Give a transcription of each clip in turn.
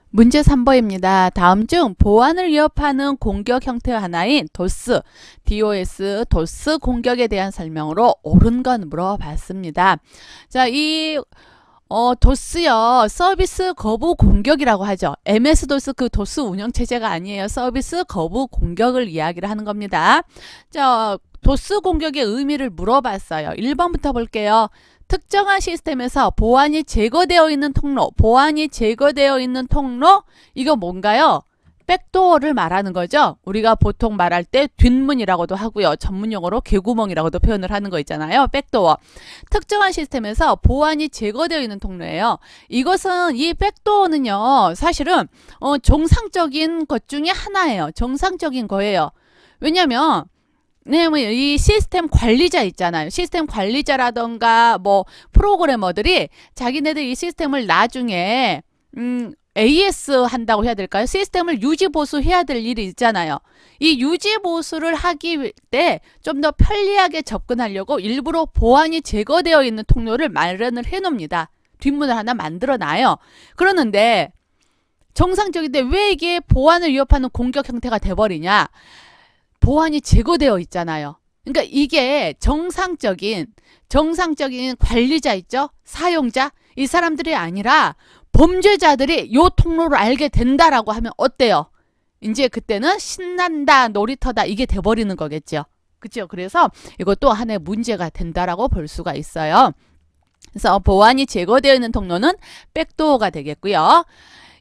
문제 3번입니다. 다음 중 보안을 위협하는 공격 형태 하나인 DOS, DOS 공격에 대한 설명으로 옳은 건 물어봤습니다. 자, DOS요. 서비스 거부 공격이라고 하죠. MS-DOS 그 DOS 운영체제가 아니에요. 서비스 거부 공격을 이야기를 하는 겁니다. 자, DOS 공격의 의미를 물어봤어요. 1번부터 볼게요. 특정한 시스템에서 보안이 제거되어 있는 통로, 이거 뭔가요? 백도어를 말하는 거죠. 우리가 보통 말할 때 뒷문이라고도 하고요. 전문용어로 개구멍이라고도 표현을 하는 거 있잖아요. 백도어. 특정한 시스템에서 보안이 제거되어 있는 통로예요. 이것은 이 백도어는요. 사실은 정상적인 것 중에 하나예요. 정상적인 거예요. 왜냐면 이 시스템 관리자 있잖아요. 시스템 관리자라던가 뭐 프로그래머들이 자기네들 이 시스템을 나중에 AS 한다고 해야 될까요? 시스템을 유지 보수해야 될 일이 있잖아요. 이 유지 보수를 하기 때 좀 더 편리하게 접근하려고 일부러 보안이 제거되어 있는 통로를 마련을 해 놓습니다. 뒷문을 하나 만들어 놔요. 그러는데 정상적인데 왜 이게 보안을 위협하는 공격 형태가 돼버리냐? 보안이 제거되어 있잖아요. 그러니까 이게 정상적인 관리자 있죠? 사용자? 이 사람들이 아니라 범죄자들이 요 통로를 알게 된다라고 하면 어때요? 이제 그때는 신난다, 놀이터다 이게 돼버리는 거겠죠. 그렇죠? 그래서 이것도 하나의 문제가 된다라고 볼 수가 있어요. 그래서 보안이 제거되어 있는 통로는 백도어가 되겠고요.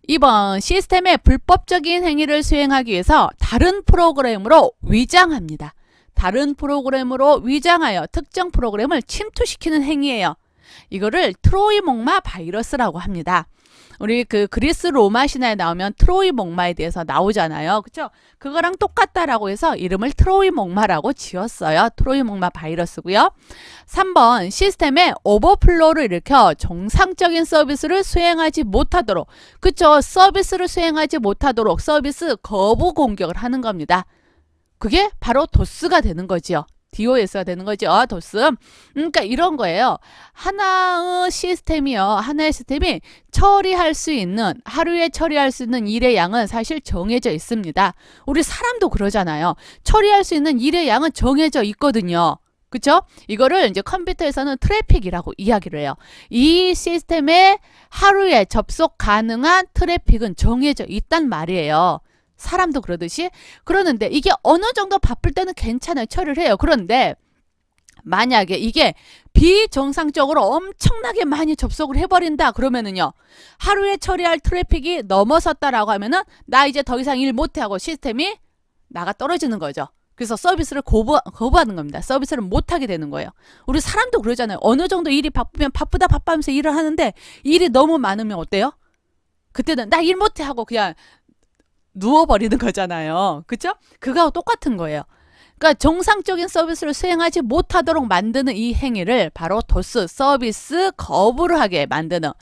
2번 시스템의 불법적인 행위를 수행하기 위해서 다른 프로그램으로 위장합니다. 다른 프로그램으로 위장하여 특정 프로그램을 침투시키는 행위예요. 이거를 트로이 목마 바이러스라고 합니다. 우리 그 그리스 로마 신화에 나오면 트로이 목마에 대해서 나오잖아요. 그쵸? 그거랑 똑같다라고 해서 이름을 트로이 목마라고 지었어요. 트로이 목마 바이러스고요. 3번 시스템에 오버플로우를 일으켜 정상적인 서비스를 수행하지 못하도록, 그쵸? 서비스를 수행하지 못하도록 서비스 거부 공격을 하는 겁니다. 그게 바로 도스가 되는 거지요. DOS가 되는 거죠. 도스. 그러니까 이런 거예요. 하나의 시스템이 처리할 수 있는, 하루에 처리할 수 있는 일의 양은 사실 정해져 있습니다. 우리 사람도 그러잖아요. 처리할 수 있는 일의 양은 정해져 있거든요. 그쵸? 이거를 이제 컴퓨터에서는 트래픽이라고 이야기를 해요. 이 시스템에 하루에 접속 가능한 트래픽은 정해져 있단 말이에요. 사람도 그러듯이. 그러는데 이게 어느 정도 바쁠 때는 괜찮아요. 처리를 해요. 그런데 만약에 이게 비정상적으로 엄청나게 많이 접속을 해버린다 그러면은요, 하루에 처리할 트래픽이 넘어섰다라고 하면은 나 이제 더 이상 일 못해 하고 시스템이 나가 떨어지는 거죠. 그래서 서비스를 거부하는 겁니다. 서비스를 못하게 되는 거예요. 우리 사람도 그러잖아요. 어느 정도 일이 바쁘면 바쁘다 하면서 일을 하는데 일이 너무 많으면 어때요? 그때는 나 일 못해 하고 그냥 누워버리는 거잖아요. 그쵸? 그거하고 똑같은 거예요. 그러니까 정상적인 서비스를 수행하지 못하도록 만드는 이 행위를 바로 도스, 서비스를 거부하게 만드는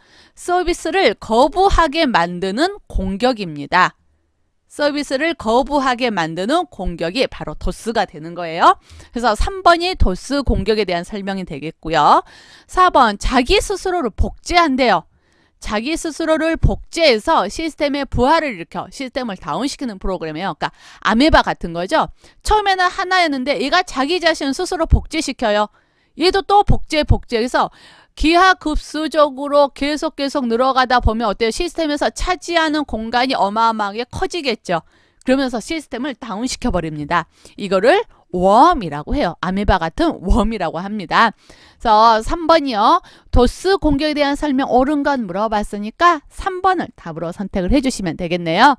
공격입니다. 서비스를 거부하게 만드는 공격이 바로 도스가 되는 거예요. 그래서 3번이 도스 공격에 대한 설명이 되겠고요. 4번 자기 스스로를 복제한대요. 자기 스스로를 복제해서 시스템에 부하를 일으켜 시스템을 다운시키는 프로그램이에요. 그러니까 아메바 같은 거죠. 처음에는 하나였는데 얘가 자기 자신을 스스로 복제시켜요. 얘도 또 복제해서 기하급수적으로 계속 늘어가다 보면 어때요? 시스템에서 차지하는 공간이 어마어마하게 커지겠죠. 그러면서 시스템을 다운시켜 버립니다. 이거를 웜이라고 해요. 아메바 같은 웜이라고 합니다. 그래서 3번이요. 도스 공격에 대한 설명 옳은 건 물어봤으니까 3번을 답으로 선택을 해주시면 되겠네요.